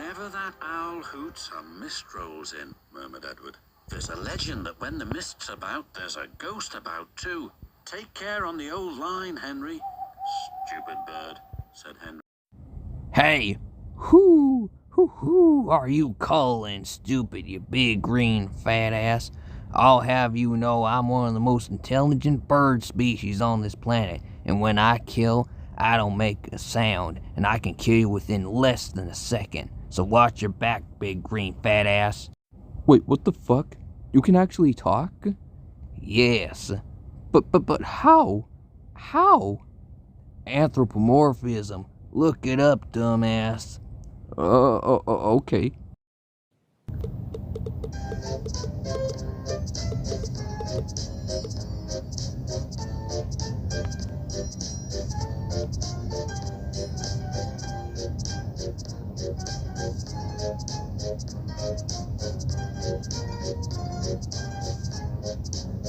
Whenever that owl hoots, a mist rolls in, murmured Edward. There's a legend that when the mist's about, there's a ghost about too. Take care on the old line, Henry. Stupid bird, said Henry. Hey, who are you calling stupid, you big green fat ass? I'll have you know I'm one of the most intelligent bird species on this planet, and when I kill, I don't make a sound, and I can kill you within less than a second. So watch your back, big green fat ass. Wait, what the fuck? You can actually talk? Yes. But how? How? Anthropomorphism. Look it up, dumbass. Okay.